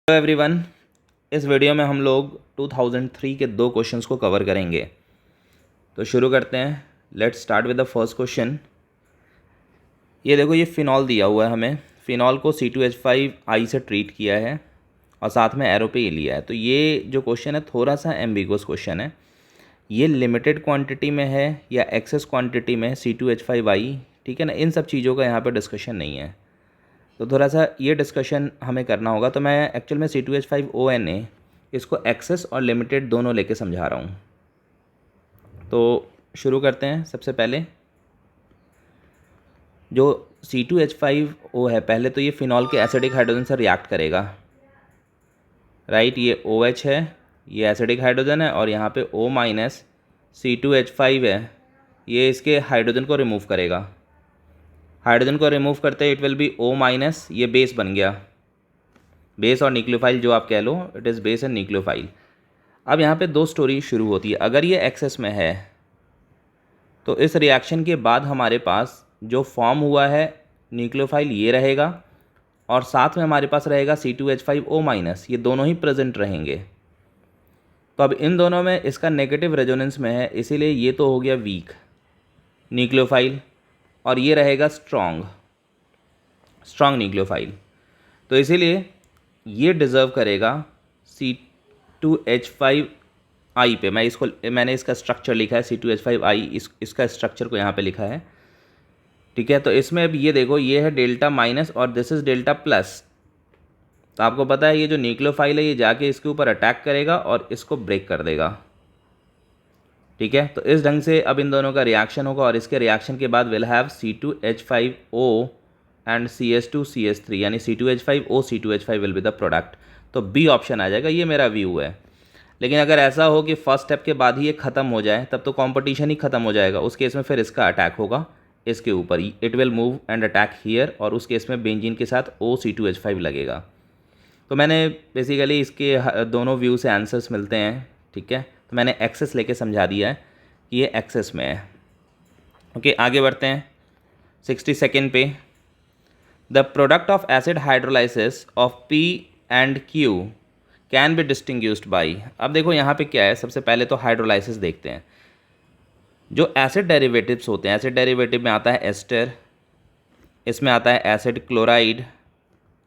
Hello everyone, इस video में हम लोग 2003 के दो क्वेश्चंस को कवर करेंगे। तो शुरू करते हैं। Let's start with the first question. ये देखो, ये फिनॉल दिया हुआ है हमें। फिनॉल को C2H5I से ट्रीट किया है और साथ में एरो पे ये लिया है। तो ये जो क्वेश्चन है थोड़ा सा एम्बिगुअस क्वेश्चन है। ये लिमिटेड क्वांटिटी में है या एक्सेस क्वांटिटी में C2H5I, ठीक है ना। इन सब चीज़ों का यहाँ पर डिस्कशन नहीं है, तो थोड़ा सा ये डिस्कशन हमें करना होगा। तो मैं एक्चुअल में C2H5ONA इसको एक्सेस और लिमिटेड दोनों लेके समझा रहा हूँ। तो शुरू करते हैं। सबसे पहले जो C2H5O है, पहले तो ये फिनॉल के एसिडिक हाइड्रोजन से रिएक्ट करेगा, राइट। ये OH है, ये एसिडिक हाइड्रोजन है, और यहाँ पे O- C2H5 है, ये इसके हाइड्रोजन को रिमूव करेगा। हाइड्रोजन को रिमूव करते हैं इट विल बी O-, ये बेस बन गया। बेस और न्यूक्लियोफाइल जो आप कह लो, it is base and nucleophile. अब यहाँ पे दो स्टोरी शुरू होती है। अगर ये एक्सेस में है तो इस रिएक्शन के बाद हमारे पास जो फॉर्म हुआ है न्यूक्लियोफाइल ये रहेगा, और साथ में हमारे पास रहेगा C2H5O-, ये दोनों ही प्रेजेंट रहेंगे। तो अब इन दोनों में इसका नेगेटिव रेजोनेंस में है, इसीलिए ये तो हो गया वीक न्यूक्लियोफाइल, और ये रहेगा स्ट्रॉन्ग न्यूक्लियोफाइल। तो इसीलिए ये डिज़र्व करेगा C2H5I पे। मैंने इसका स्ट्रक्चर लिखा है C2H5I, इसका स्ट्रक्चर को यहाँ पे लिखा है, ठीक है। तो इसमें अब ये देखो, ये है डेल्टा माइनस और दिस इज़ डेल्टा प्लस। तो आपको पता है ये जो न्यूक्लियोफाइल है ये जाके इसके ऊपर अटैक करेगा और इसको ब्रेक कर देगा, ठीक है। तो इस ढंग से अब इन दोनों का रिएक्शन होगा, और इसके रिएक्शन के बाद will have C2H5O and CS2CH3, यानी C2H5O C2H5 will be the product. तो बी ऑप्शन आ जाएगा। ये मेरा व्यू है। लेकिन अगर ऐसा हो कि फर्स्ट स्टेप के बाद ही ये ख़त्म हो जाए, तब तो कंपटीशन ही ख़त्म हो जाएगा। उस केस में फिर इसका अटैक होगा इसके ऊपर, it will move and attack here, और उस केस में बेंजीन के साथ OC2H5 लगेगा। तो मैंने बेसिकली इसके दोनों व्यू से आंसर्स मिलते हैं, ठीक है। तो मैंने एक्सेस लेके समझा दिया है कि ये एक्सेस में है। ओके, आगे बढ़ते हैं 62nd पे। The product of acid hydrolysis of P and Q can be distinguished by. अब देखो यहाँ पे क्या है, सबसे पहले तो हाइड्रोलाइसिस देखते हैं। जो एसिड डेरिवेटिव्स होते हैं, एसिड डेरिवेटिव में आता है एस्टर, इसमें आता है एसिड क्लोराइड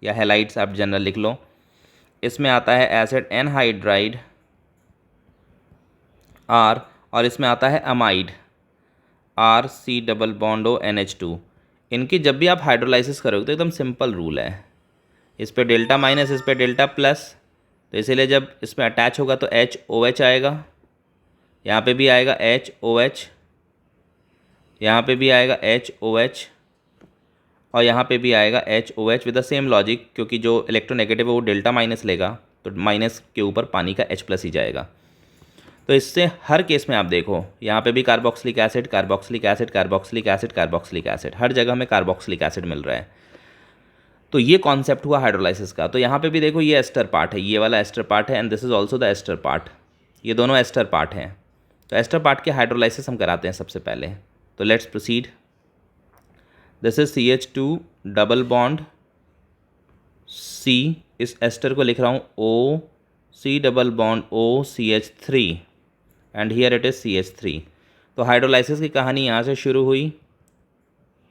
या हेलाइड्स, आप जनरल लिख लो। इसमें आता है एसिड एनहाइड्राइड R, और इसमें आता है अमाइड RC+O NH2। इनकी जब भी आप हाइड्रोलाइसिस करोगे तो एकदम सिंपल रूल है, इस पे डेल्टा माइनस, इस पे डेल्टा प्लस। तो इसीलिए जब इसमें अटैच होगा तो HOH आएगा, यहाँ पे भी आएगा HOH, यहाँ पे भी आएगा HOH, और यहाँ पे भी आएगा HOH with the same logic, क्योंकि जो इलेक्ट्रोनेगेटिव है वो डेल्टा माइनस लेगा, तो माइनस के ऊपर पानी का H+ ही जाएगा। तो इससे हर केस में आप देखो, यहाँ पे भी carboxylic acid, carboxylic acid, carboxylic acid, carboxylic acid, हर जगह में कार्बोक्सिलिक एसिड मिल रहा है। तो ये कॉन्सेप्ट हुआ हाइड्रोलाइसिस का। तो यहाँ पे भी देखो, ये एस्टर पार्ट है, ये वाला एस्टर पार्ट है, and this is also the ester part. ये दोनों एस्टर पार्ट हैं। तो एस्टर पार्ट के हाइड्रोलाइसिस हम कराते हैं सबसे पहले। तो let's proceed. This is CH2 double bond C, इस एस्टर को लिख रहा हूँ OC+O CH3, and here it is CH3। तो हाइड्रोलाइसिस की कहानी यहाँ से शुरू हुई,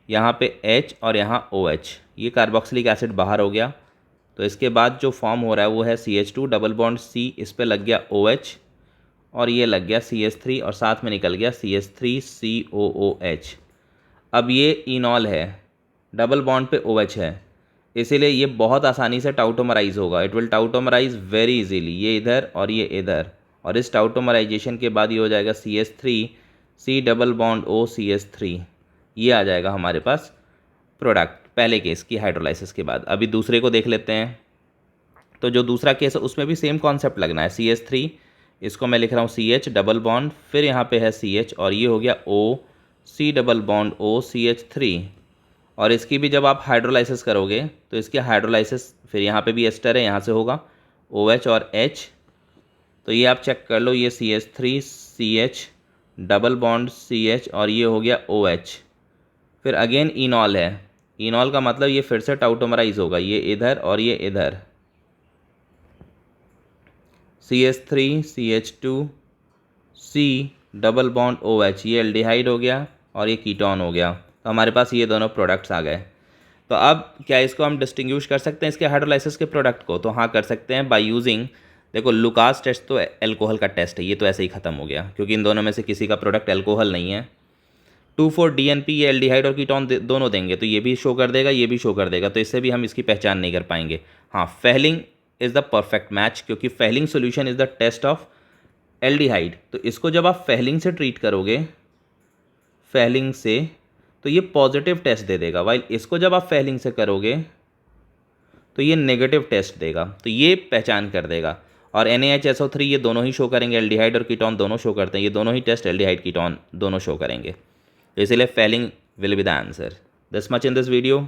यहाँ पे H और यहाँ OH, ये कार्बोक्सिलिक एसिड बाहर हो गया। तो इसके बाद जो फॉर्म हो रहा है वो है CH2 डबल बॉन्ड C, इस पे लग गया OH, और ये लग गया CH3, और साथ में निकल गया CH3COOH। अब ये इनॉल है, डबल बॉन्ड पे OH है, इसीलिए ये बहुत आसानी से टाउटोमराइज होगा। इट विल टाउटोमराइज वेरी इजीली, ये इधर और ये इधर, और इस टाउटोमराइजेशन के बाद ये हो जाएगा CH3C+O CH3, ये आ जाएगा हमारे पास प्रोडक्ट पहले केस की हाइड्रोलाइसिस के बाद। अभी दूसरे को देख लेते हैं। तो जो दूसरा केस है उसमें भी सेम कॉन्सेप्ट लगना है। CH3, इसको मैं लिख रहा हूँ CH डबल बॉन्ड, फिर यहाँ पे है CH, और ये हो गया OC+O CH3। और इसकी भी जब आप हाइड्रोलाइसिस करोगे तो इसकी हाइड्रोलाइसिस फिर यहाँ पे भी एस्टर है, यहाँ से होगा OH और H। तो ये आप चेक कर लो, ये CH3CH डबल बॉन्ड CH, और ये हो गया OH। फिर अगेन इनॉल है, इनॉल का मतलब ये फिर से टाउटोमराइज होगा, ये इधर और ये इधर, CH3CH2C डबल बॉन्ड OH, ये एल्डिहाइड हो गया और ये कीटोन हो गया। तो हमारे पास ये दोनों प्रोडक्ट्स आ गए। तो अब क्या इसको हम डिस्टिंग्विश कर सकते हैं इसके हाइड्रोलाइसिस के प्रोडक्ट को? तो हाँ कर सकते हैं बाय यूजिंग, देखो लुकास टेस्ट तो एल्कोहल का टेस्ट है, ये तो ऐसे ही ख़त्म हो गया क्योंकि इन दोनों में से किसी का प्रोडक्ट एल्कोहल नहीं है। 2,4-DNP ये एल्डिहाइड और कीटोन दोनों देंगे, तो ये भी शो कर देगा, ये भी शो कर देगा, तो इससे भी हम इसकी पहचान नहीं कर पाएंगे। हाँ, Fehling is the perfect match, क्योंकि Fehling solution is the test of aldehyde. तो इसको जब आप फेहलिंग से ट्रीट करोगे, फेहलिंग से, तो ये पॉजिटिव टेस्ट दे देगा, वाइल इसको जब आप फेहलिंग से करोगे तो ये नेगेटिव टेस्ट देगा, तो ये पहचान कर देगा। और NaHSO3 ये दोनों ही शो करेंगे, एल्डिहाइड और कीटोन दोनों शो करते हैं, ये दोनों ही टेस्ट एल्डिहाइड कीटोन दोनों शो करेंगे, तो इसलिए Fehling will be the answer. This much in this video.